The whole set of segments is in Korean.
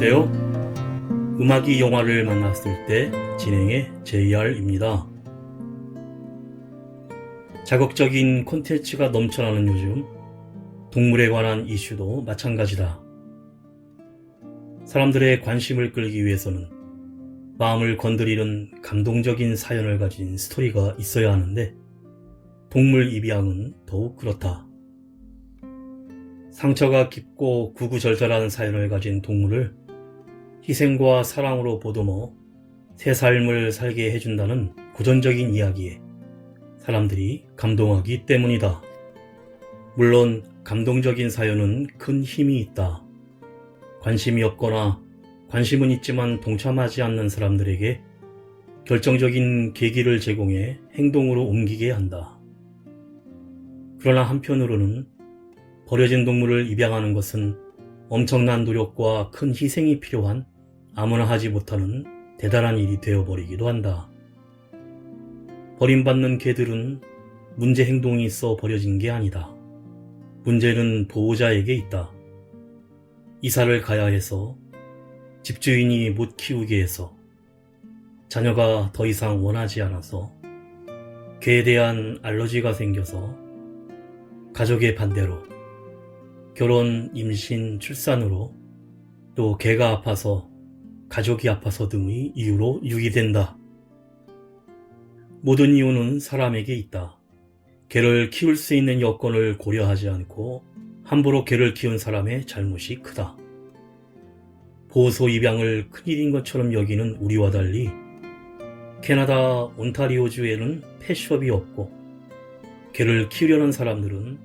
안녕하세요. 음악이 영화를 만났을 때 진행의 JR입니다. 자극적인 콘텐츠가 넘쳐나는 요즘 동물에 관한 이슈도 마찬가지다. 사람들의 관심을 끌기 위해서는 마음을 건드리는 감동적인 사연을 가진 스토리가 있어야 하는데 동물 입양은 더욱 그렇다. 상처가 깊고 구구절절한 사연을 가진 동물을 희생과 사랑으로 보듬어 새 삶을 살게 해준다는 고전적인 이야기에 사람들이 감동하기 때문이다. 물론 감동적인 사연은 큰 힘이 있다. 관심이 없거나 관심은 있지만 동참하지 않는 사람들에게 결정적인 계기를 제공해 행동으로 옮기게 한다. 그러나 한편으로는 버려진 동물을 입양하는 것은 엄청난 노력과 큰 희생이 필요한 아무나 하지 못하는 대단한 일이 되어버리기도 한다. 버림받는 개들은 문제 행동이 있어 버려진 게 아니다. 문제는 보호자에게 있다. 이사를 가야 해서, 집주인이 못 키우게 해서, 자녀가 더 이상 원하지 않아서, 개에 대한 알러지가 생겨서, 가족의 반대로, 결혼, 임신, 출산으로, 또 개가 아파서, 가족이 아파서 등의 이유로 유기된다. 모든 이유는 사람에게 있다. 개를 키울 수 있는 여건을 고려하지 않고 함부로 개를 키운 사람의 잘못이 크다. 보호소 입양을 큰일인 것처럼 여기는 우리와 달리 캐나다 온타리오주에는 펫숍이 없고 개를 키우려는 사람들은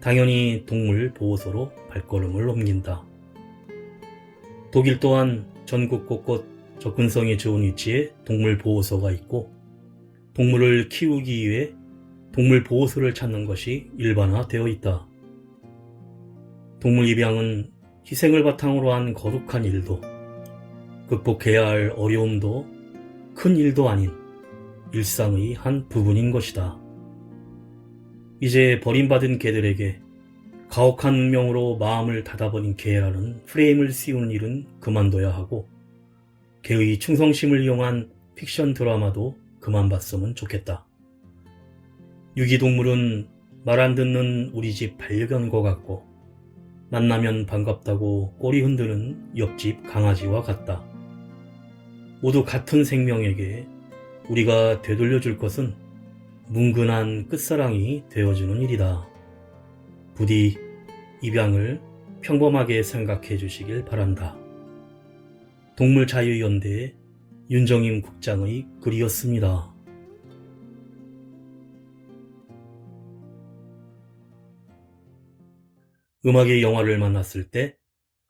당연히 동물 보호소로 발걸음을 옮긴다. 독일 또한 전국 곳곳 접근성이 좋은 위치에 동물 보호소가 있고 동물을 키우기 위해 동물 보호소를 찾는 것이 일반화되어 있다. 동물 입양은 희생을 바탕으로 한 거룩한 일도 극복해야 할 어려움도 큰 일도 아닌 일상의 한 부분인 것이다. 이제 버림받은 개들에게 가혹한 운명으로 마음을 닫아버린 개라는 프레임을 씌우는 일은 그만둬야 하고 개의 충성심을 이용한 픽션 드라마도 그만 봤으면 좋겠다. 유기동물은 말 안 듣는 우리 집 반려견과 같고 만나면 반갑다고 꼬리 흔드는 옆집 강아지와 같다. 모두 같은 생명에게 우리가 되돌려줄 것은 뭉근한 끝사랑이 되어주는 일이다. 부디 입양을 평범하게 생각해 주시길 바란다. 동물자유연대 윤정임 국장의 글이었습니다. 음악의 영화를 만났을 때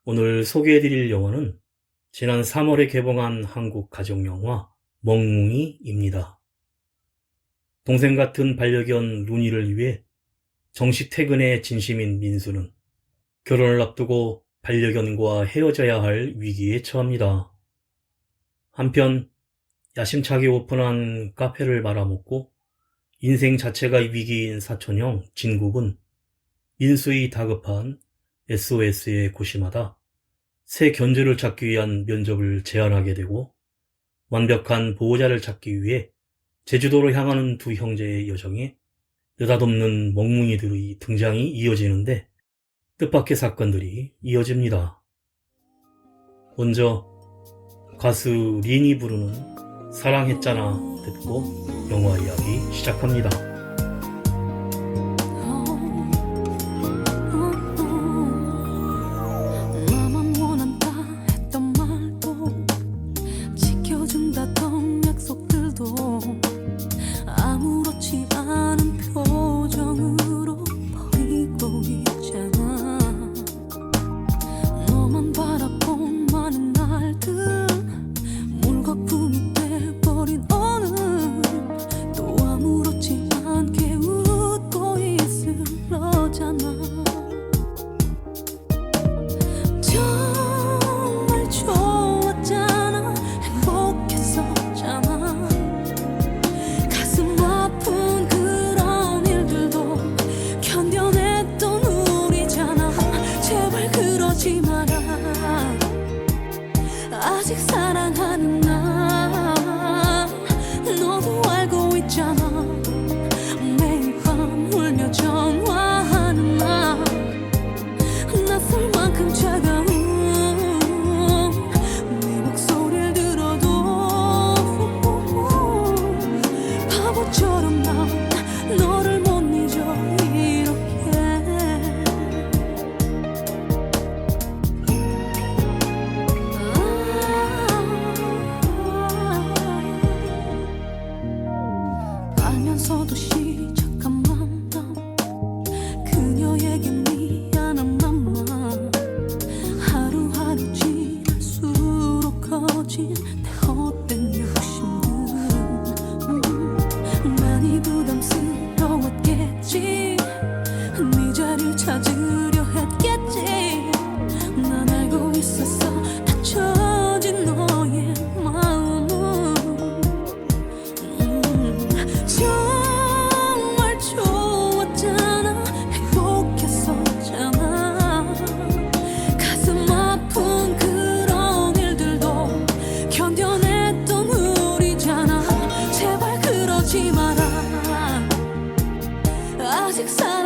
오늘 소개해드릴 영화는 지난 3월에 개봉한 한국 가족영화 멍뭉이입니다. 동생 같은 반려견 루니를 위해 정시 퇴근에 진심인 민수는 결혼을 앞두고 반려견과 헤어져야 할 위기에 처합니다. 한편 야심차게 오픈한 카페를 말아먹고 인생 자체가 위기인 사촌형 진국은 민수의 다급한 SOS에 고심하다 새 견주를 찾기 위한 면접을 제안하게 되고 완벽한 보호자를 찾기 위해 제주도로 향하는 두 형제의 여정에 느닷없는 멍뭉이들의 등장이 이어지는데 뜻밖의 사건들이 이어집니다. 먼저 가수 린이 부르는 사랑했잖아 듣고 영화 이야기 시작합니다.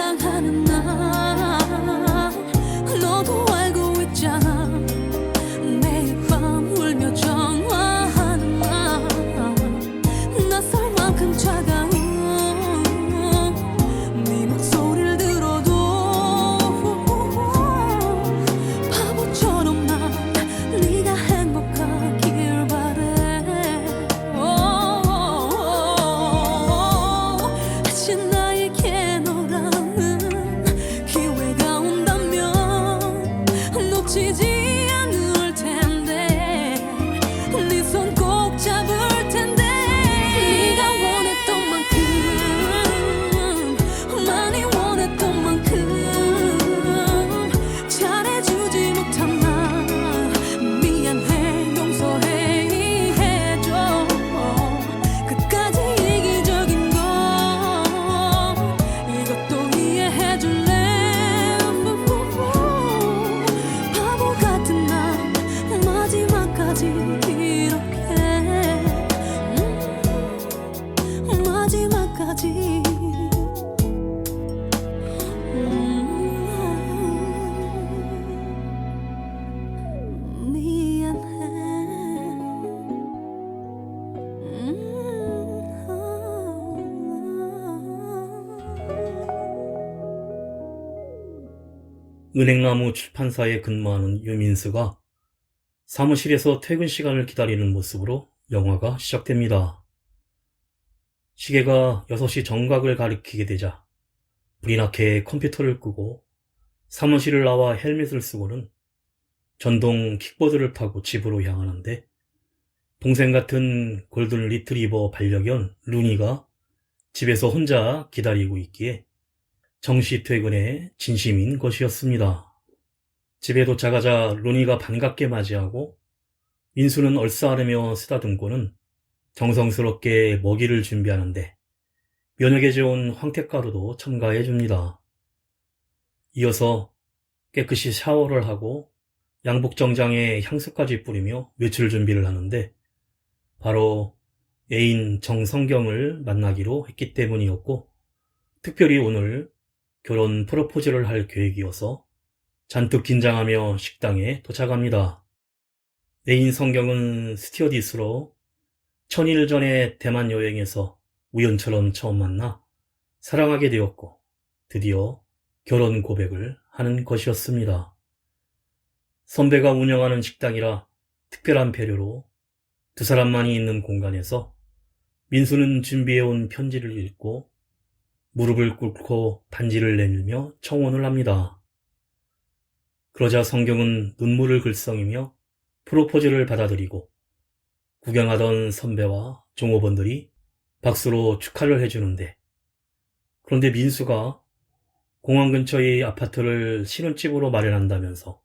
사랑하는 나 너도 알고 있잖아. 매일 밤 울며 전화하는 나 낯설 만큼 차가운 네 목소리를 들어도 바보처럼 난 네가 행복하길 바래. 다시 나에게 너라는 기회가 온다면 놓치지 않을 텐데 네 손 꼭 잡을 텐데 네가 원했던 만큼 많이 원했던 만큼 잘해주지 못한 나 미안해 용서해 해줘. 끝까지 이기적인 건 이것도 이해해줄래. 바보 같은 난 마지막까지 이렇게 마지막까지 은행나무 출판사에 근무하는 유민수가 사무실에서 퇴근 시간을 기다리는 모습으로 영화가 시작됩니다. 시계가 6시 정각을 가리키게 되자 불이 나게 컴퓨터를 끄고 사무실을 나와 헬멧을 쓰고는 전동 킥보드를 타고 집으로 향하는데 동생 같은 골든 리트리버 반려견 루니가 집에서 혼자 기다리고 있기에 정시 퇴근에 진심인 것이었습니다. 집에 도착하자 루니가 반갑게 맞이하고 민수는 얼싸안으며 쓰다듬고는 정성스럽게 먹이를 준비하는데 면역에 좋은 황태가루도 첨가해줍니다. 이어서 깨끗이 샤워를 하고 양복 정장에 향수까지 뿌리며 외출 준비를 하는데 바로 애인 정성경을 만나기로 했기 때문이었고 특별히 오늘 결혼 프로포즈를 할 계획이어서 잔뜩 긴장하며 식당에 도착합니다. 애인 성경은 스튜어디스로 1000일 전에 대만 여행에서 우연처럼 처음 만나 사랑하게 되었고 드디어 결혼 고백을 하는 것이었습니다. 선배가 운영하는 식당이라 특별한 배려로 두 사람만이 있는 공간에서 민수는 준비해온 편지를 읽고 무릎을 꿇고 반지를 내밀며 청혼을 합니다. 그러자 성경은 눈물을 글썽이며 프로포즈를 받아들이고 구경하던 선배와 종업원들이 박수로 축하를 해주는데 그런데 민수가 공항 근처의 아파트를 신혼집으로 마련한다면서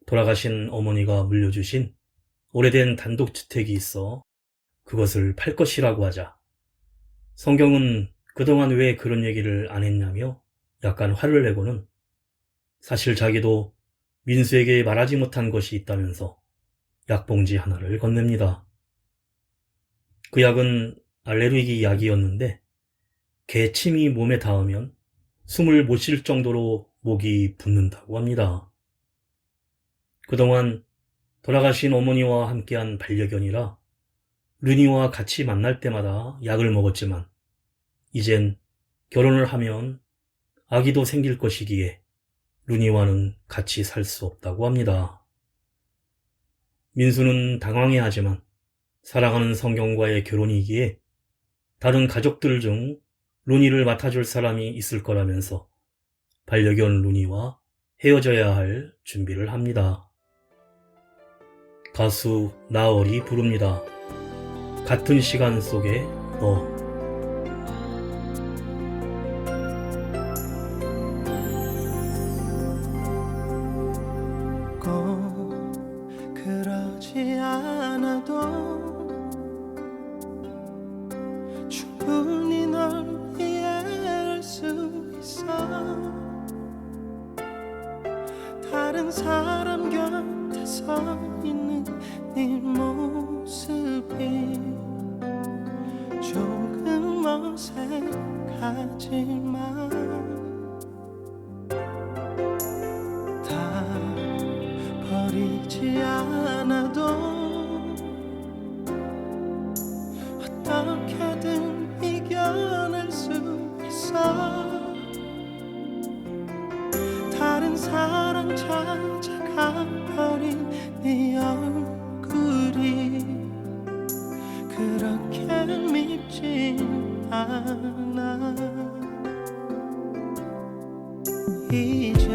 돌아가신 어머니가 물려주신 오래된 단독주택이 있어 그것을 팔 것이라고 하자 성경은 그동안 왜 그런 얘기를 안 했냐며 약간 화를 내고는 사실 자기도 민수에게 말하지 못한 것이 있다면서 약봉지 하나를 건넵니다. 그 약은 알레르기 약이었는데 개 침이 몸에 닿으면 숨을 못 쉴 정도로 목이 붓는다고 합니다. 그동안 돌아가신 어머니와 함께한 반려견이라 르니와 같이 만날 때마다 약을 먹었지만 이젠 결혼을 하면 아기도 생길 것이기에 루니와는 같이 살 수 없다고 합니다. 민수는 당황해하지만 사랑하는 성경과의 결혼이기에 다른 가족들 중 루니를 맡아줄 사람이 있을 거라면서 반려견 루니와 헤어져야 할 준비를 합니다. 가수 나얼이 부릅니다. 같은 시간 속에 너. 그러지 않아도 충분히 널 이해할 수 있어. 다른 사람 곁에 서 있는 네 모습이 조금 어색하지만 난 사랑 찾아가 버린 네 얼굴이 그렇게 밉진 않아. 이제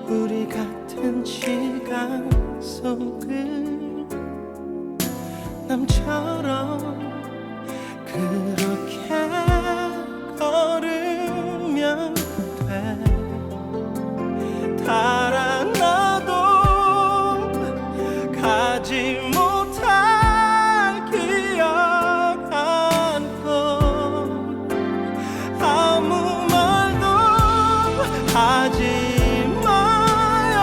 우리 같은 시간 속을 남처럼 그렇게 걸으면 돼. 달아나도 가지 못할 기억 안고 아무 말도 하지 마요.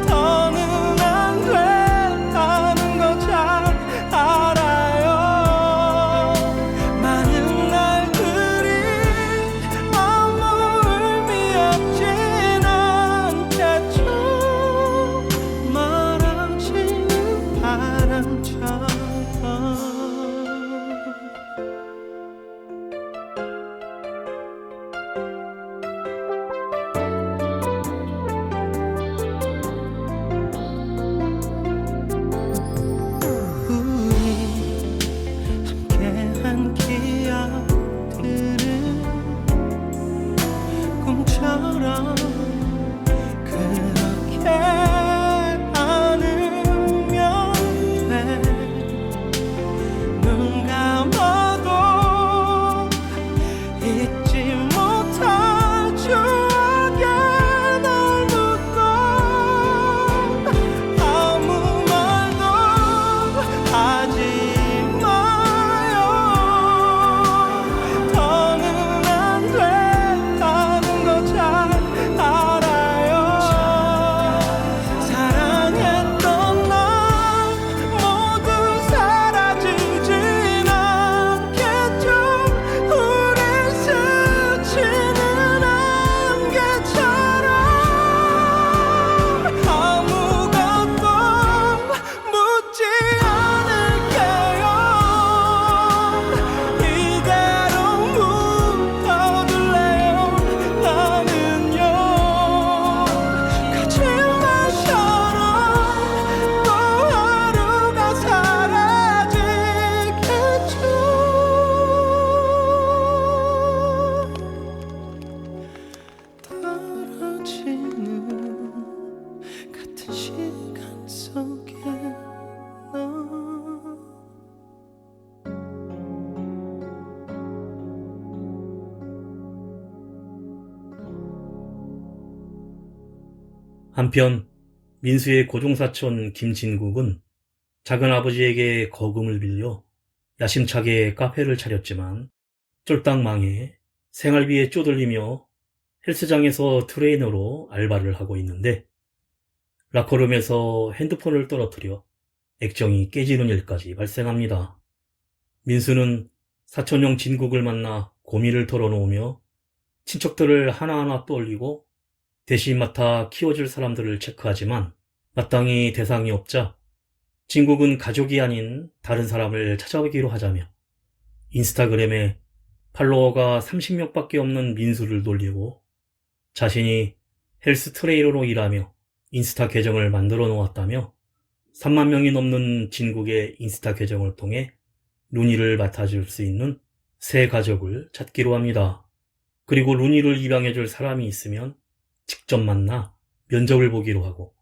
더는 안 된다는 거 잘 알아요. 많은 날들이 아무 의미 없진 않겠죠. 멀어지는 바람처럼. 우리 함께한 기억들은 꿈처럼 그렇게 안으면 돼. 눈 감아도 잊지 못할 추억에 날 묻고 아무 말도 하지 마요. 더는 안 된다는 거 잘 알아요. 사랑했던 날 모두 사라지진 않겠죠. 우릴 스치는 안개처럼 아무것도 묻지 않을게요. 이대로 묻어둘래요. 나는요 거짓말처럼 또 하루가 사라지겠죠. 떨어지는 같은 시간 속에 너 한편 민수의 고종사촌 김진국은 작은아버지에게 거금을 빌려 야심차게 카페를 차렸지만 쫄딱 망해 생활비에 쪼들리며 헬스장에서 트레이너로 알바를 하고 있는데 라커룸에서 핸드폰을 떨어뜨려 액정이 깨지는 일까지 발생합니다. 민수는 사촌형 진국을 만나 고민을 털어놓으며 친척들을 하나하나 떠올리고 대신 맡아 키워줄 사람들을 체크하지만 마땅히 대상이 없자 진국은 가족이 아닌 다른 사람을 찾아오기로 하자며 인스타그램에 팔로워가 30명밖에 없는 민수를 놀리고 자신이 헬스 트레이너로 일하며 인스타 계정을 만들어 놓았다며 3만 명이 넘는 진국의 인스타 계정을 통해 루니를 맡아줄 수 있는 새 가족을 찾기로 합니다. 그리고 루니를 입양해줄 사람이 있으면 직접 만나 면접을 보기로 하고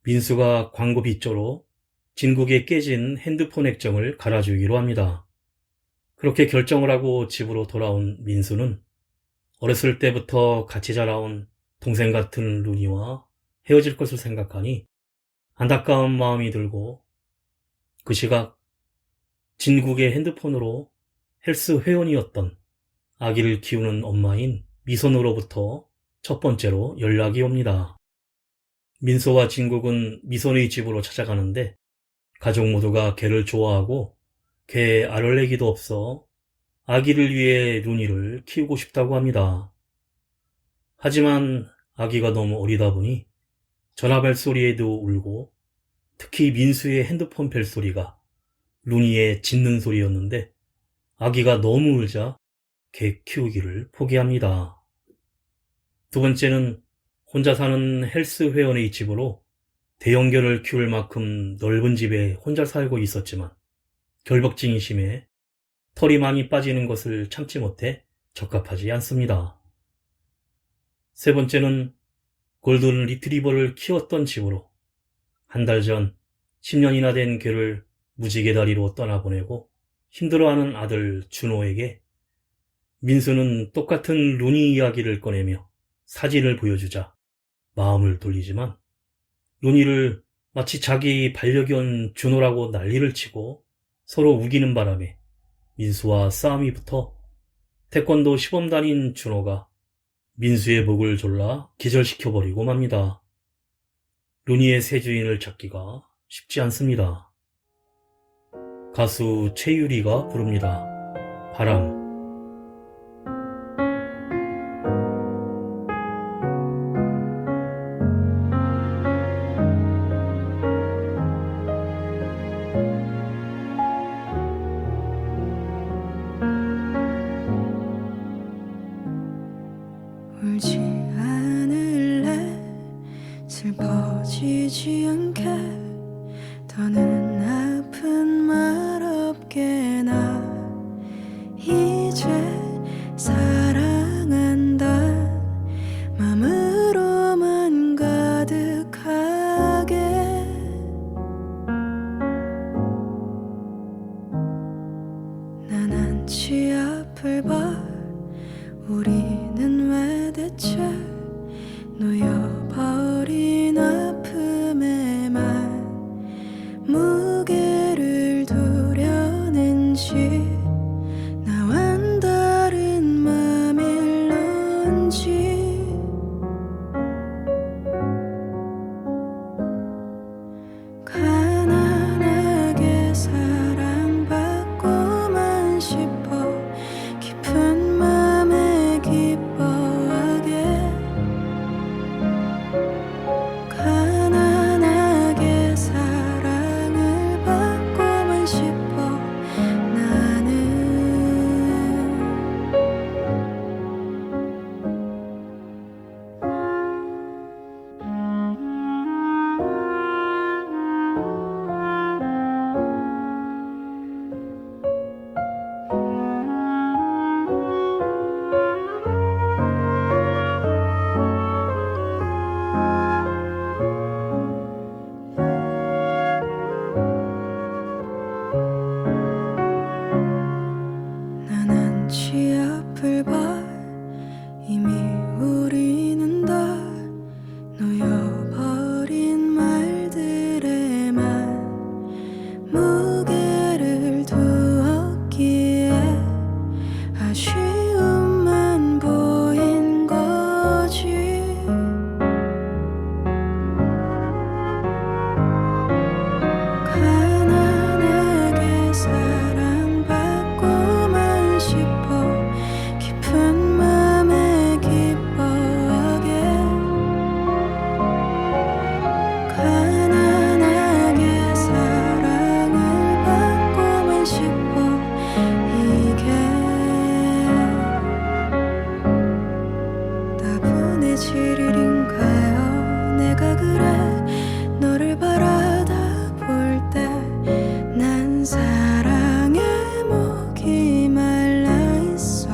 민수가 광고 빗조로 진국의 깨진 핸드폰 액정을 갈아주기로 합니다. 그렇게 결정을 하고 집으로 돌아온 민수는 어렸을 때부터 같이 자라온 동생 같은 루니와 헤어질 것을 생각하니 안타까운 마음이 들고 그 시각 진국의 핸드폰으로 헬스 회원이었던 아기를 키우는 엄마인 미선으로부터 첫 번째로 연락이 옵니다. 민수와 진국은 미선의 집으로 찾아가는데 가족 모두가 걔를 좋아하고 걔 알얼레기도 없어 아기를 위해 루니를 키우고 싶다고 합니다. 하지만 아기가 너무 어리다 보니 전화 벨소리에도 울고 특히 민수의 핸드폰 벨소리가 루니의 짖는 소리였는데 아기가 너무 울자 개 키우기를 포기합니다. 두 번째는 혼자 사는 헬스 회원의 집으로 대형견을 키울 만큼 넓은 집에 혼자 살고 있었지만 결벽증이 심해 털이 많이 빠지는 것을 참지 못해 적합하지 않습니다. 세 번째는 골든 리트리버를 키웠던 집으로 한 달 전 10년이나 된 개를 무지개다리로 떠나보내고 힘들어하는 아들 준호에게 민수는 똑같은 루니 이야기를 꺼내며 사진을 보여주자 마음을 돌리지만 루니를 마치 자기 반려견 준호라고 난리를 치고 서로 우기는 바람에 민수와 싸움이 붙어 태권도 시범단인 준호가 민수의 목을 졸라 기절시켜버리고 맙니다. 루니의 새 주인을 찾기가 쉽지 않습니다. 가수 최유리가 부릅니다. 바람. 울지 않을래 슬퍼지지 않게 더는 아픈 말 없게 나 이제 사랑한다 맘으로만 가득하게 난 한치 앞을 봐 우리는 왜 대체 놓여버린 아픔에만 무게를 두려는지 나와는 다른 맘일런지 가난하게 사랑받고만 싶어 깊은 맘에 기뻐하게 가난하게 사랑을 받고만 싶어 나는 난 한치 앞을 봐 이미 우리는 다 놓여버린 말들에만 무게를 두었기에 아쉬움만 보인 거지 가난하게 사랑받고만 싶어 깊은 맘에 기뻐하게 가난하게 사랑을 받고만 싶어 이게 따분해질 일인가요 내가 그래 너를 바라다 볼 때 난 사랑의 목이 말라 있어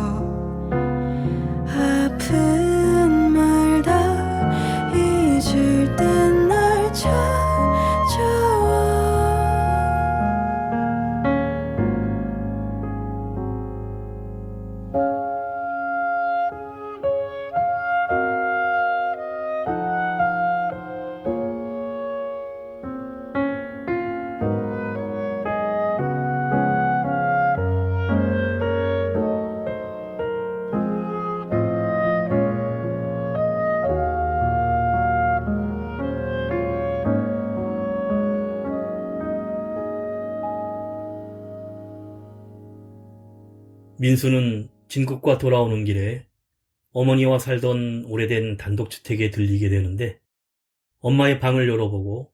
아픈 말 다 잊을 땐 날 찾아와 민수는 진국과 돌아오는 길에 어머니와 살던 오래된 단독주택에 들리게 되는데 엄마의 방을 열어보고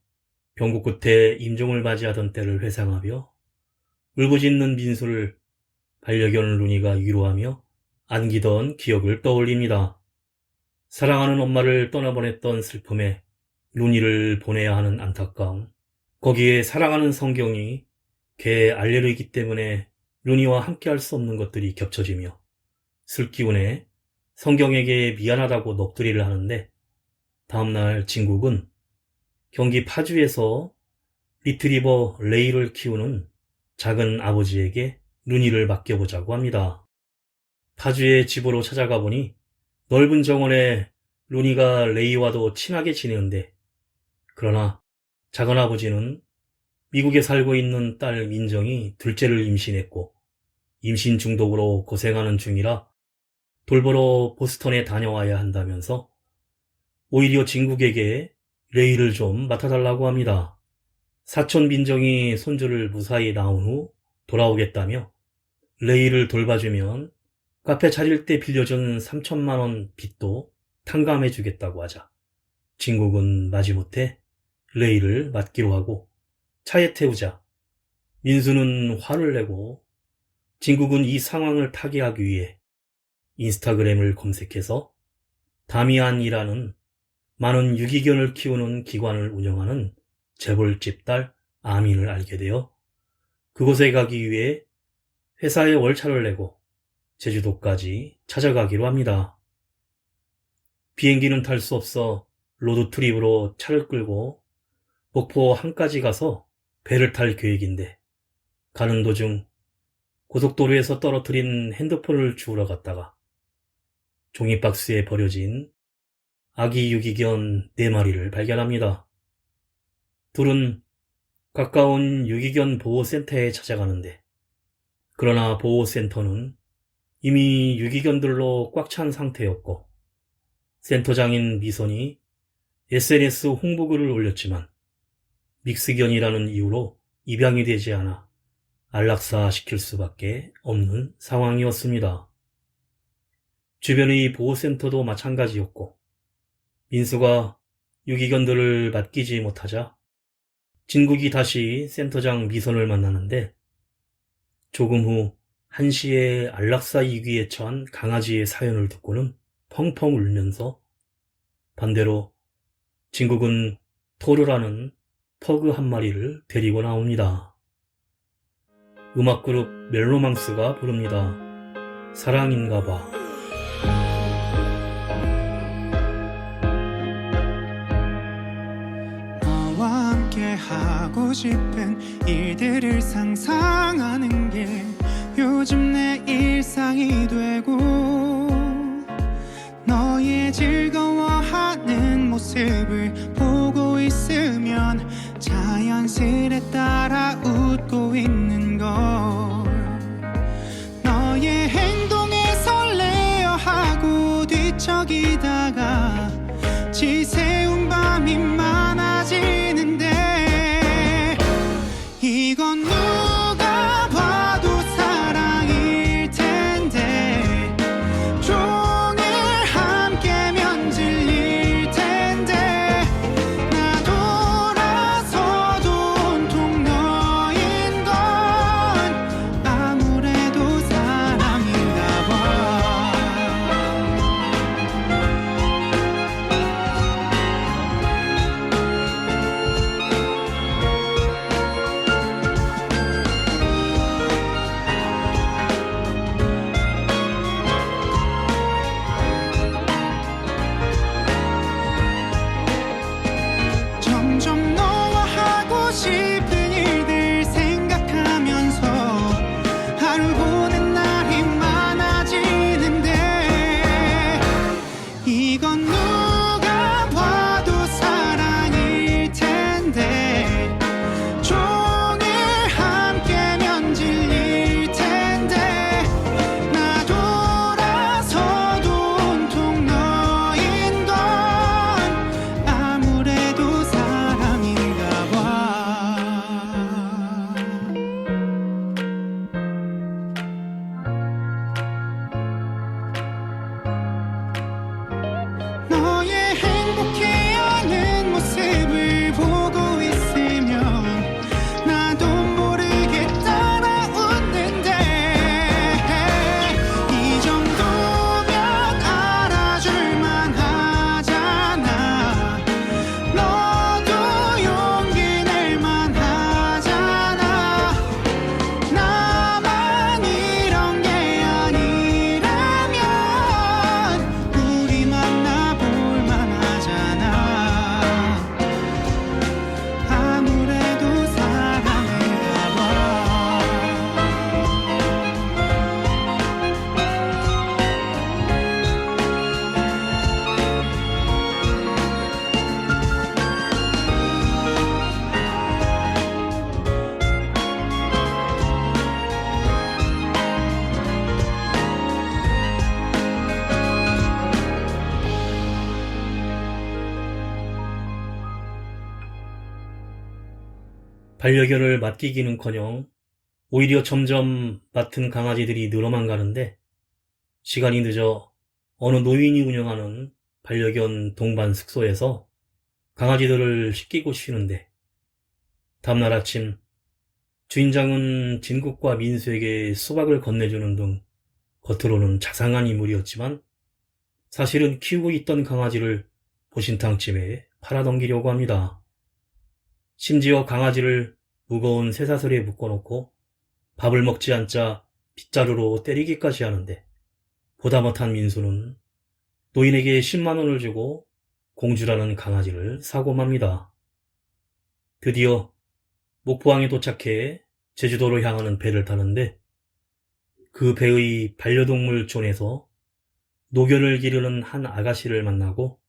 병국 끝에 임종을 맞이하던 때를 회상하며 울부짖는 민수를 반려견 루니가 위로하며 안기던 기억을 떠올립니다. 사랑하는 엄마를 떠나보냈던 슬픔에 루니를 보내야 하는 안타까움, 거기에 사랑하는 성경이 걔의 알레르기 때문에 루니와 함께할 수 없는 것들이 겹쳐지며 슬기운에 성경에게 미안하다고 넋두리를 하는데, 다음날 진국은 경기 파주에서 리트리버 레이를 키우는 작은 아버지에게 루니를 맡겨보자고 합니다. 파주의 집으로 찾아가 보니 넓은 정원에 루니가 레이와도 친하게 지내는데, 그러나 작은 아버지는 미국에 살고 있는 딸 민정이 둘째를 임신했고 임신 중독으로 고생하는 중이라 돌보러 보스턴에 다녀와야 한다면서 오히려 진국에게 레이를 좀 맡아달라고 합니다. 사촌 민정이 손주를 무사히 낳은 후 돌아오겠다며 레이를 돌봐주면 카페 차릴 때 빌려준 3천만 원 빚도 탕감해주겠다고 하자 진국은 마지못해 레이를 맡기로 하고 차에 태우자 민수는 화를 내고 진국은 이 상황을 타개하기 위해 인스타그램을 검색해서 다미안이라는 많은 유기견을 키우는 기관을 운영하는 재벌집 딸 아민을 알게 되어 그곳에 가기 위해 회사에 월차를 내고 제주도까지 찾아가기로 합니다. 비행기는 탈 수 없어 로드트립으로 차를 끌고 목포 항까지 가서 배를 탈 계획인데, 가는 도중 고속도로에서 떨어뜨린 핸드폰을 주우러 갔다가 종이박스에 버려진 아기 유기견 4마리를 발견합니다. 둘은 가까운 유기견 보호센터에 찾아가는데, 그러나 보호센터는 이미 유기견들로 꽉 찬 상태였고 센터장인 미선이 SNS 홍보글을 올렸지만 믹스견이라는 이유로 입양이 되지 않아 안락사 시킬 수밖에 없는 상황이었습니다. 주변의 보호센터도 마찬가지였고 민수가 유기견들을 맡기지 못하자 진국이 다시 센터장 미선을 만나는데, 조금 후 1시에 안락사 위기에 처한 강아지의 사연을 듣고는 펑펑 울면서 반대로 진국은 토르라는 퍼그 한 마리를 데리고 나옵니다. 음악그룹 멜로망스가 부릅니다. 사랑인가봐. 너와 함께 하고 싶은 일들을 상상하는 게 요즘 내 일상이 되고, 너의 즐거워하는 모습을 보고 있으면 자연스레 따라 웃고 있는 걸, 너의 행동에 설레어 하고 뒤척이다가 지새운 밤이 많아지는데, 이건 누가 봐도 사랑일 텐데 종일 함께면 질릴 텐데, 나 돌아서도 온통 너인 건 아무래도 사랑인가 봐. 반려견을 맡기기는커녕 오히려 점점 맡은 강아지들이 늘어만 가는데 시간이 늦어 어느 노인이 운영하는 반려견 동반 숙소에서 강아지들을 씻기고 쉬는데 다음날 아침 주인장은 진국과 민수에게 수박을 건네주는 등 겉으로는 자상한 인물이었지만 사실은 키우고 있던 강아지를 보신탕집에 팔아넘기려고 합니다. 심지어 강아지를 무거운 쇠사슬에 묶어놓고 밥을 먹지 않자 빗자루로 때리기까지 하는데 보다 못한 민수는 노인에게 10만 원을 주고 공주라는 강아지를 사고 맙니다. 드디어 목포항에 도착해 제주도로 향하는 배를 타는데 그 배의 반려동물 존에서 노견을 기르는 한 아가씨를 만나고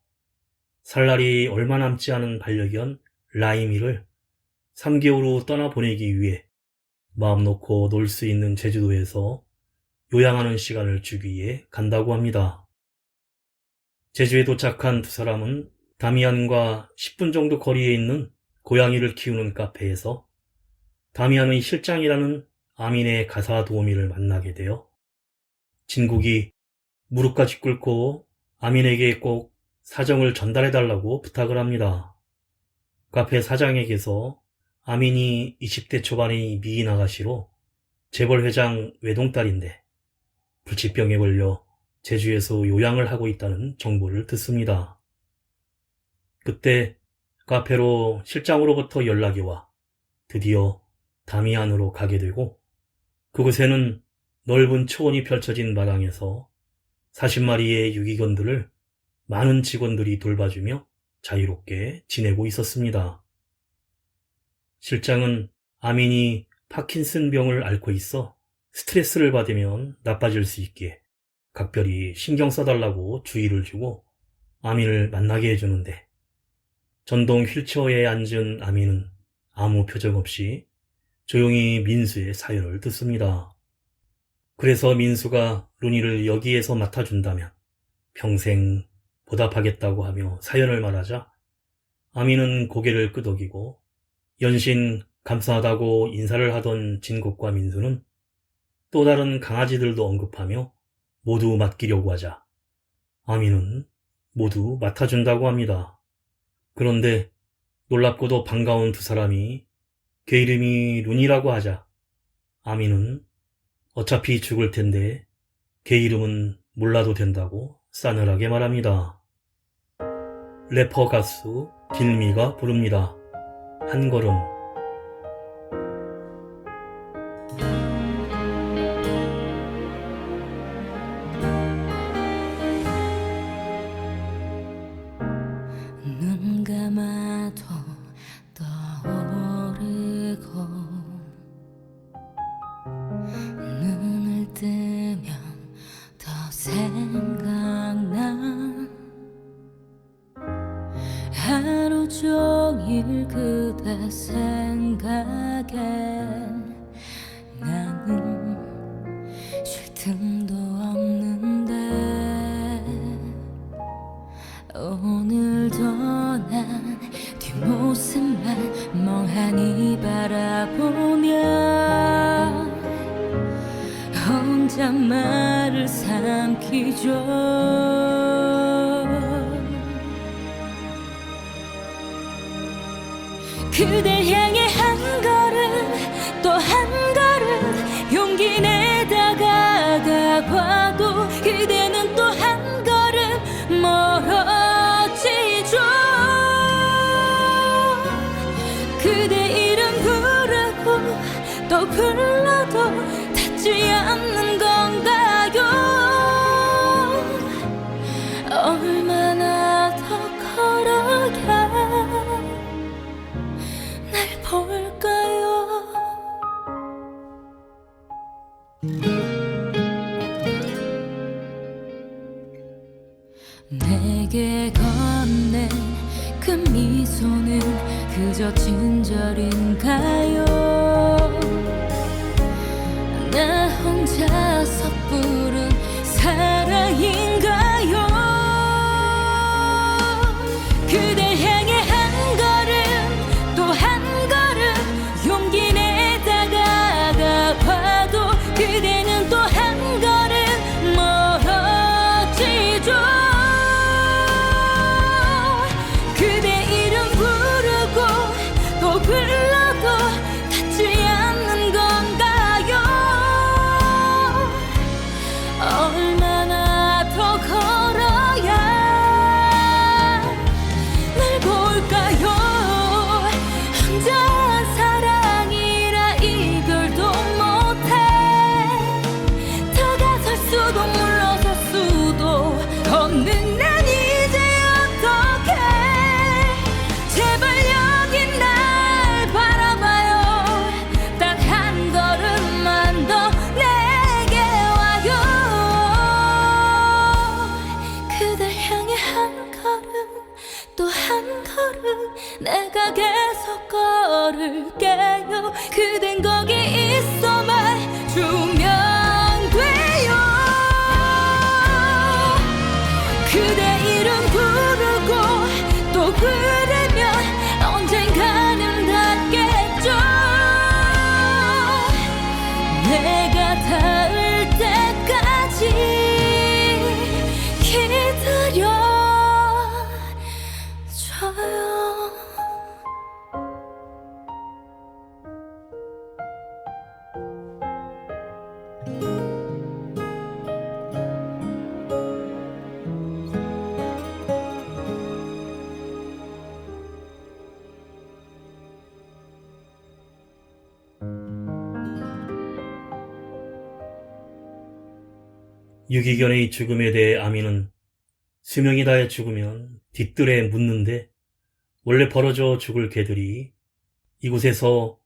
살 날이 얼마 남지 않은 반려견 라이미를 3개월 후 떠나보내기 위해 마음 놓고 놀 수 있는 제주도에서 요양하는 시간을 주기 위해 간다고 합니다. 제주에 도착한 두 사람은 다미안과 10분 정도 거리에 있는 고양이를 키우는 카페에서 다미안의 실장이라는 아민의 가사 도우미를 만나게 되어 진국이 무릎까지 꿇고 아민에게 꼭 사정을 전달해달라고 부탁을 합니다. 카페 사장에게서 아민이 20대 초반의 미인 아가씨로 재벌 회장 외동딸인데 불치병에 걸려 제주에서 요양을 하고 있다는 정보를 듣습니다. 그때 카페로 실장으로부터 연락이 와 드디어 다미안으로 가게 되고 그곳에는 넓은 초원이 펼쳐진 마당에서 40마리의 유기견들을 많은 직원들이 돌봐주며 자유롭게 지내고 있었습니다. 실장은 아민이 파킨슨병을 앓고 있어 스트레스를 받으면 나빠질 수 있기에 각별히 신경 써달라고 주의를 주고 아민을 만나게 해주는데 전동 휠체어에 앉은 아민은 아무 표정 없이 조용히 민수의 사연을 듣습니다. 그래서 민수가 루니를 여기에서 맡아준다면 평생 보답하겠다고 하며 사연을 말하자 아민은 고개를 끄덕이고 연신 감사하다고 인사를 하던 진국과 민수는 또 다른 강아지들도 언급하며 모두 맡기려고 하자 아민은 모두 맡아준다고 합니다. 그런데 놀랍고도 반가운 두 사람이 걔 이름이 루니라고 하자 아민은 어차피 죽을 텐데 걔 이름은 몰라도 된다고 싸늘하게 말합니다. 래퍼 가수 길미가 부릅니다. 한 걸음. 눈 감아도 떠오르고 눈을 뜨면 더 생각나 하루 종일 그대 생각에 나는 쉴 틈도 없는데 오늘도 난 뒷모습만 멍하니 바라보며 혼자 말을 삼키죠. 그댈 향해 한 걸음 또 한 걸음 용기 내 다가가봐도 그대는 또 한 걸음 멀어지죠. 그대 이름 부르고 또 불러도 닿지 않는 건가요? 얼마나 더 걸어야 날 볼까요? 내게 건넨 그 미소는 그저 친절인가요? 나 혼자서 부른 사랑인가요? 그댈 향해 한 걸음 또 한 걸음 난 이제 어떡해. 제발 여기 날 바라봐요. 딱 한 걸음만 더 내게 와요. 그댈 향해 한 걸음 또 한 걸음 내가 계속 걸을게요. 그댄 거기 있어만 주면 돼요. 그대 이름 부르고 또 부르면 언젠가는 닿겠죠. 내가 닿을 때까지 기다려줘요. 유기견의 죽음에 대해 아미는 수명이 다해 죽으면 뒤뜰에 묻는데 원래 벌어져 죽을 개들이 이곳에서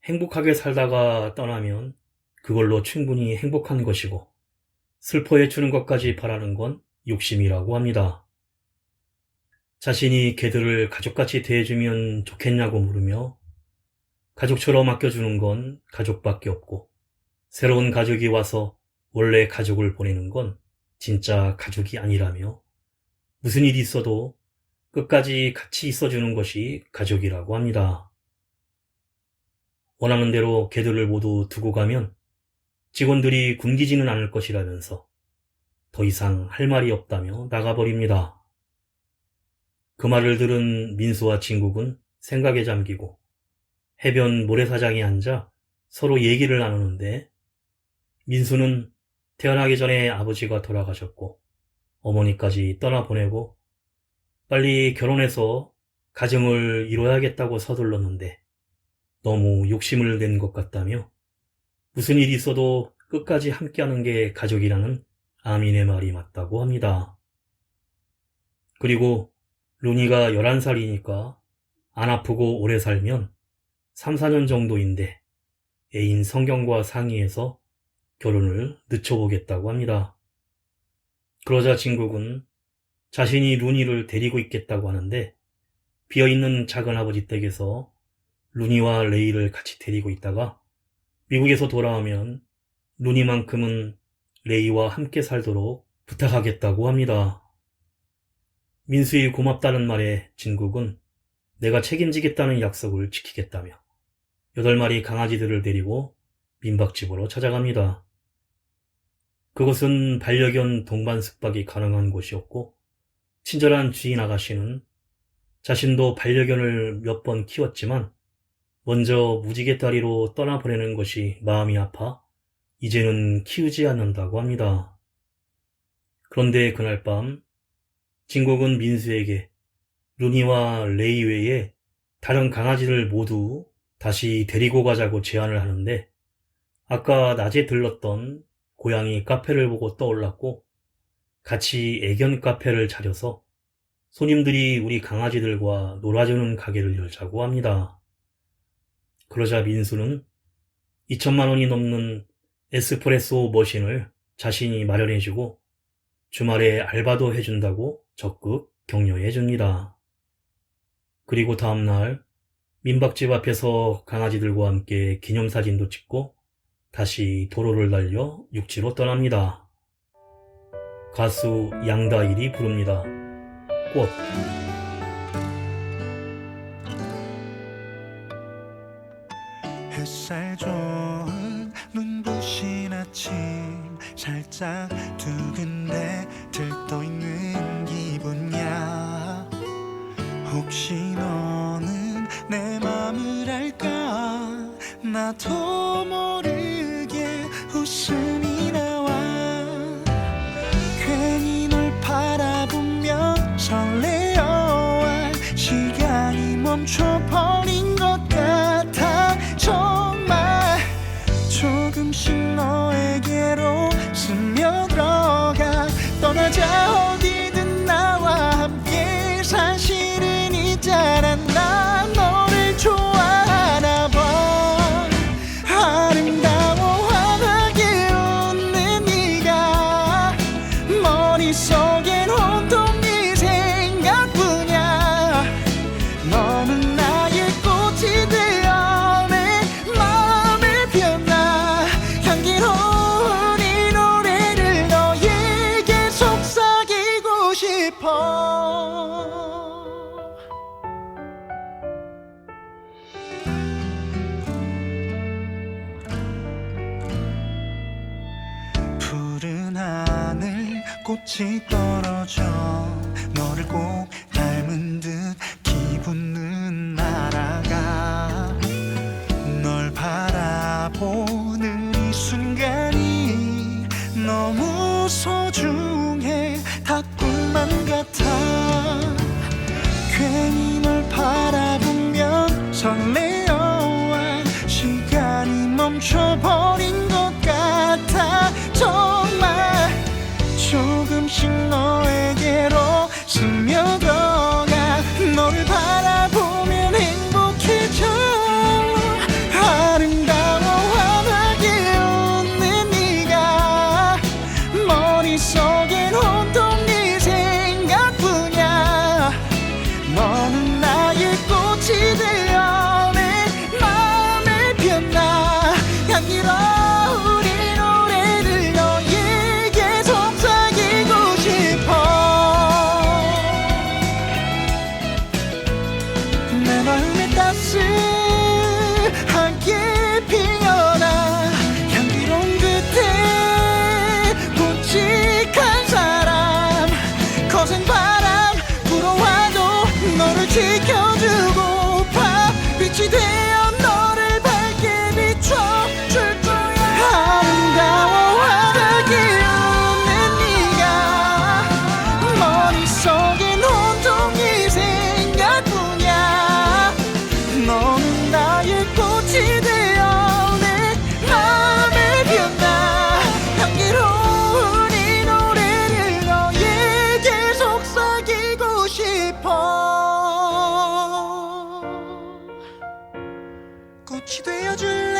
행복하게 살다가 떠나면 그걸로 충분히 행복한 것이고 슬퍼해 주는 것까지 바라는 건 욕심이라고 합니다. 자신이 개들을 가족같이 대해주면 좋겠냐고 물으며 가족처럼 아껴주는 건 가족밖에 없고 새로운 가족이 와서 원래 가족을 보내는 건 진짜 가족이 아니라며 무슨 일이 있어도 끝까지 같이 있어주는 것이 가족이라고 합니다. 원하는 대로 개들을 모두 두고 가면 직원들이 굶기지는 않을 것이라면서 더 이상 할 말이 없다며 나가버립니다. 그 말을 들은 민수와 진국은 생각에 잠기고 해변 모래사장에 앉아 서로 얘기를 나누는데 민수는 태어나기 전에 아버지가 돌아가셨고 어머니까지 떠나보내고 빨리 결혼해서 가정을 이뤄야겠다고 서둘렀는데 너무 욕심을 낸 것 같다며 무슨 일이 있어도 끝까지 함께하는 게 가족이라는 아민의 말이 맞다고 합니다. 그리고 루니가 11살이니까 안 아프고 오래 살면 3, 4년 정도인데 애인 성경과 상의해서 결혼을 늦춰보겠다고 합니다. 그러자 진국은 자신이 루니를 데리고 있겠다고 하는데 비어있는 작은아버지 댁에서 루니와 레이를 같이 데리고 있다가 미국에서 돌아오면 루니만큼은 레이와 함께 살도록 부탁하겠다고 합니다. 민수의 고맙다는 말에 진국은 내가 책임지겠다는 약속을 지키겠다며 8마리 강아지들을 데리고 민박집으로 찾아갑니다. 그곳은 반려견 동반 숙박이 가능한 곳이었고 친절한 주인 아가씨는 자신도 반려견을 몇 번 키웠지만 먼저 무지개다리로 떠나보내는 것이 마음이 아파 이제는 키우지 않는다고 합니다. 그런데 그날 밤 진국은 민수에게 루니와 레이 외에 다른 강아지를 모두 다시 데리고 가자고 제안을 하는데 아까 낮에 들렀던 고양이 카페를 보고 떠올랐고 같이 애견 카페를 차려서 손님들이 우리 강아지들과 놀아주는 가게를 열자고 합니다. 그러자 민수는 2천만 원이 넘는 에스프레소 머신을 자신이 마련해주고 주말에 알바도 해준다고 적극 격려해줍니다. 그리고 다음날 민박집 앞에서 강아지들과 함께 기념사진도 찍고 다시 도로를 달려 육지로 떠납니다. 가수 양다일이 부릅니다. 꽃. 햇살 좋은 눈부신 아침 살짝 두근데 들떠있는 기분이야. 혹시 너는 내 맘을 알까? 나도 모르게 웃음이 나와. 괜히 널 바라보며 설레어와 시간이 멈춰버린 것 같아. 정말 조금씩 너에게로 스며들어가. 떠나자 어디든 푸른 하늘 꽃이 떨어져 너를 꼭 닮은 듯 기분은 날아가 널 바라보는 이 순간이 너무 소중해 다 꿈만 같아 괜히 널 바라보면 설레어와 시간이 멈춰버린 것 같아 정말 조금씩 너에게로 스며들어가 너를 바라보면 행복해져 아름다워 환하게 웃는 네가 머릿속엔 온통 네 생각뿐이야 너는 나의 꽃이 되어 내 맘을 피웠나 향기로운 이 노래를 너에게 속삭이고 싶어 내 마음에 따스하게 피어나 향기로운 그대 굵직한 사람 거센 바람 불어와도 너를 지켜주고파 빛이 되어 너를 밝게 비춰줄 거야 아름다워 환하게 웃는 네가 머릿속엔 온통 이 생각뿐이야 너는 나의 꽃이 되어 내 맘을 피웠나 향기로운 이 노래를 너에게 속삭이고 싶어 꽃이 되어줄래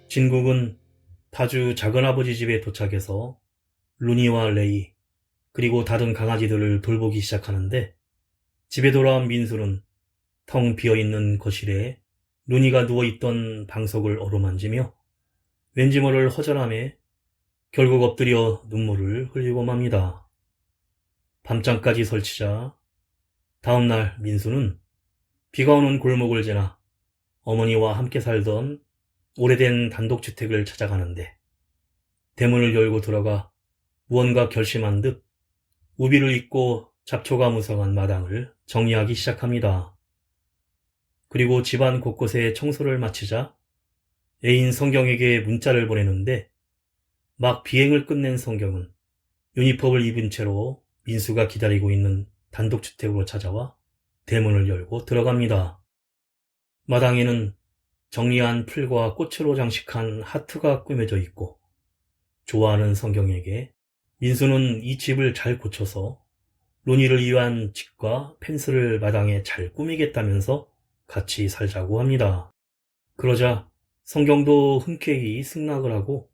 진국은 파주 작은아버지 집에 도착해서 루니와 레이 그리고 다른 강아지들을 돌보기 시작하는데 집에 돌아온 민수는 텅 비어있는 거실에 루니가 누워있던 방석을 어루만지며 왠지 모를 허전함에 결국 엎드려 눈물을 흘리고 맙니다. 밤잠까지 설치자 다음날 민수는 비가 오는 골목을 지나 어머니와 함께 살던 오래된 단독주택을 찾아가는데 대문을 열고 들어가 무언가 결심한 듯 우비를 입고 잡초가 무성한 마당을 정리하기 시작합니다. 그리고 집안 곳곳에 청소를 마치자 애인 성경에게 문자를 보내는데 막 비행을 끝낸 성경은 유니폼을 입은 채로 민수가 기다리고 있는 단독주택으로 찾아와 대문을 열고 들어갑니다. 마당에는 정리한 풀과 꽃으로 장식한 하트가 꾸며져 있고 좋아하는 성경에게 민수는 이 집을 잘 고쳐서 루니를 위한 집과 펜스를 마당에 잘 꾸미겠다면서 같이 살자고 합니다. 그러자 성경도 흔쾌히 승낙을 하고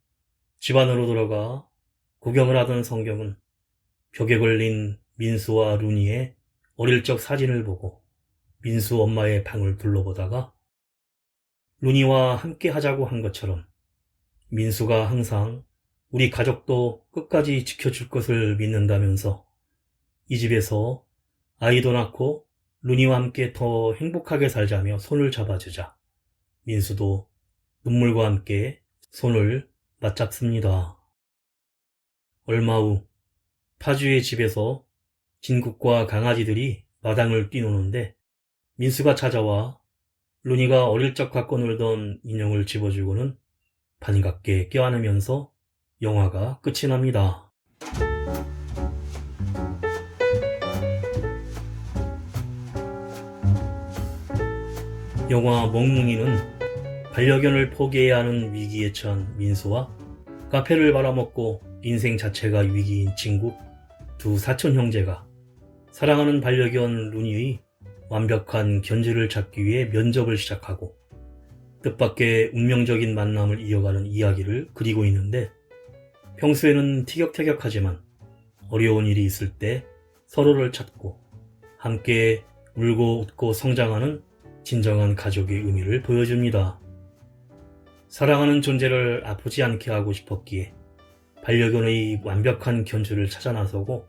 집 안으로 들어가 구경을 하던 성경은 벽에 걸린 민수와 루니의 어릴 적 사진을 보고 민수 엄마의 방을 둘러보다가 루니와 함께 하자고 한 것처럼 민수가 항상 우리 가족도 끝까지 지켜줄 것을 믿는다면서 이 집에서 아이도 낳고 루니와 함께 더 행복하게 살자며 손을 잡아주자 민수도 눈물과 함께 손을 맞잡습니다. 얼마 후 파주의 집에서 진국과 강아지들이 마당을 뛰노는데 민수가 찾아와 루니가 어릴 적 갖고 놀던 인형을 집어주고는 반갑게 껴안으면서 영화가 끝이 납니다. 영화 멍뭉이는 반려견을 포기해야 하는 위기에 처한 민수와 카페를 말아먹고 인생 자체가 위기인 진국 두 사촌 형제가 사랑하는 반려견 루니의 완벽한 견주를 찾기 위해 면접을 시작하고 뜻밖의 운명적인 만남을 이어가는 이야기를 그리고 있는데 평소에는 티격태격하지만 어려운 일이 있을 때 서로를 찾고 함께 울고 웃고 성장하는 진정한 가족의 의미를 보여줍니다. 사랑하는 존재를 아프지 않게 하고 싶었기에 반려견의 완벽한 견주를 찾아 나서고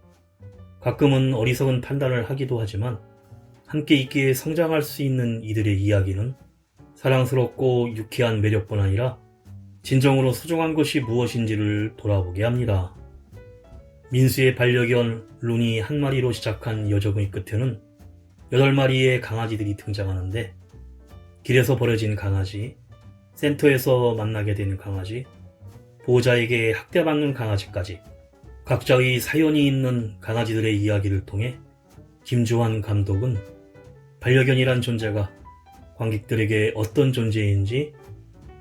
가끔은 어리석은 판단을 하기도 하지만 함께 있기에 성장할 수 있는 이들의 이야기는 사랑스럽고 유쾌한 매력뿐 아니라 진정으로 소중한 것이 무엇인지를 돌아보게 합니다. 민수의 반려견 루니 한 마리로 시작한 여정의 끝에는 8마리의 강아지들이 등장하는데 길에서 버려진 강아지, 센터에서 만나게 된 강아지, 보호자에게 학대받는 강아지까지 각자의 사연이 있는 강아지들의 이야기를 통해 김주환 감독은 반려견이란 존재가 관객들에게 어떤 존재인지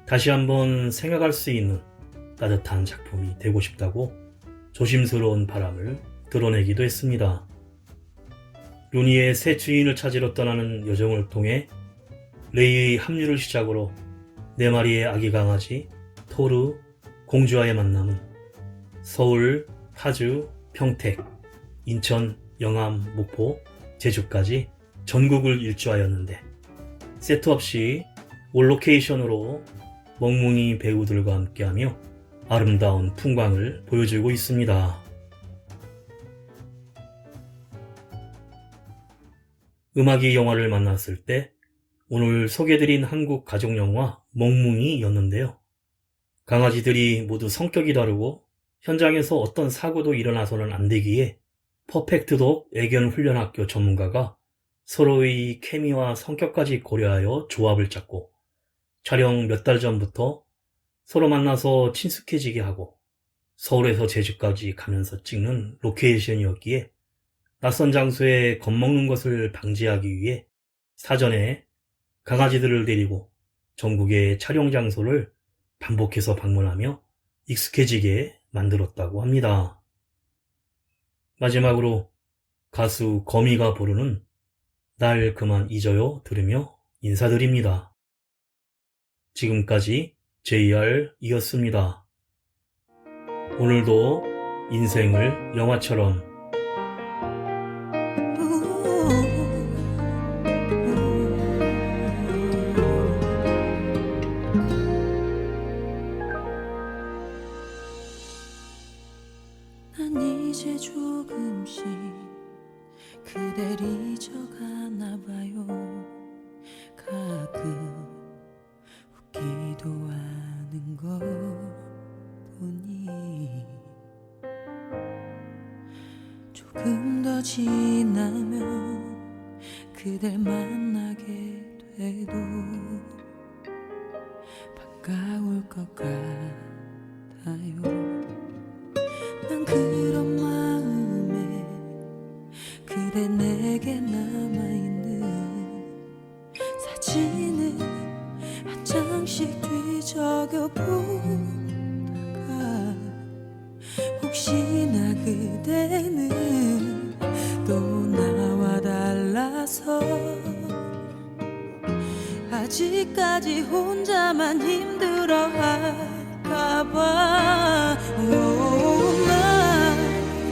다시 한번 생각할 수 있는 따뜻한 작품이 되고 싶다고 조심스러운 바람을 드러내기도 했습니다. 루니의 새 주인을 찾으러 떠나는 여정을 통해 레이의 합류를 시작으로 4마리의 아기 강아지, 토르, 공주와의 만남은 서울, 파주, 평택, 인천, 영암, 목포, 제주까지 전국을 일주하였는데 세트 없이 올로케이션으로 멍뭉이 배우들과 함께하며 아름다운 풍광을 보여주고 있습니다. 음악이 영화를 만났을 때 오늘 소개해드린 한국 가족영화 멍뭉이였는데요. 강아지들이 모두 성격이 다르고 현장에서 어떤 사고도 일어나서는 안 되기에 퍼펙트독 애견훈련학교 전문가가 서로의 케미와 성격까지 고려하여 조합을 짰고 촬영 몇 달 전부터 서로 만나서 친숙해지게 하고 서울에서 제주까지 가면서 찍는 로케이션이었기에 낯선 장소에 겁먹는 것을 방지하기 위해 사전에 강아지들을 데리고 전국의 촬영 장소를 반복해서 방문하며 익숙해지게 만들었다고 합니다. 마지막으로 가수 거미가 부르는 날 그만 잊어요 들으며 인사드립니다. 지금까지 JR이었습니다. 오늘도 인생을 영화처럼 난 이제 조금씩 그댈 잊어가나 봐요. 가끔 웃기도 하는 것 보니 조금 더 지나면 그댈 만나게 돼도 반가울 것 같아요. 난 그런 마음에 그대 내게 남아있는 사진을 한 장씩 뒤적여 보다가 혹시나 그대는 또 나와 달라서 아직까지 혼자만 힘들어할까봐 날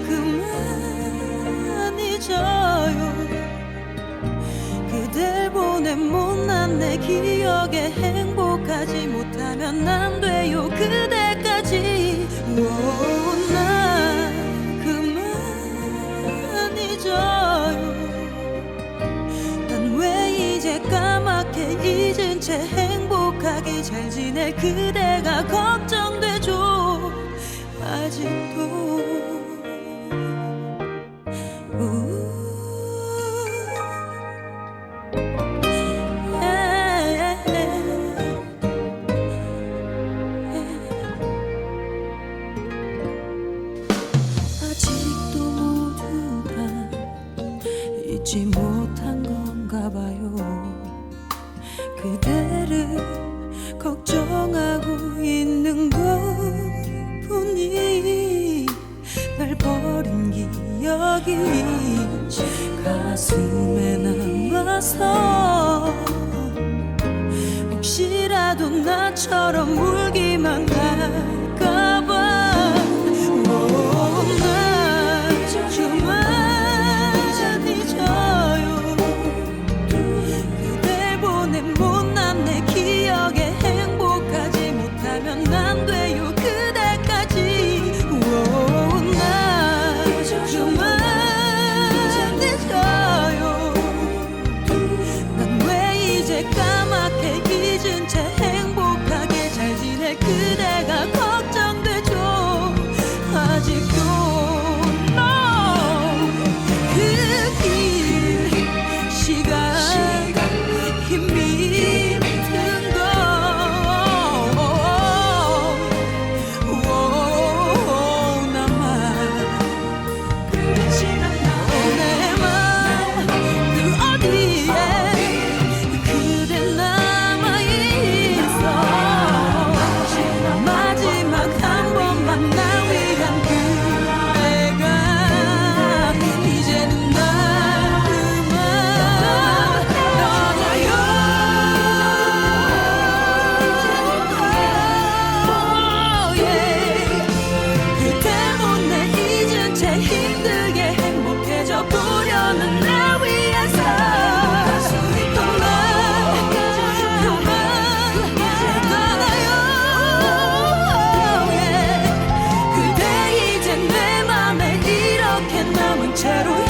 그만 잊어요. 그댈 보낸 못난 내 기억에 행복하지 못하면 안 돼요. 그대까지 날 그만 잊어요. 난 왜 이제 까맣게 잊은 채 행복하게 잘 지낼 그대가 걱정되죠. 아직도 아직도 모두 다 잊지 못한 건가 봐요. 그대를 걱정하고 있는 것뿐이 날 버린 기억이 가슴에 남아서 혹시라도 나처럼 울기만 할까봐 날 그만 잊어요. 그댈 보낸 못난 내 기억에 행복하지 채로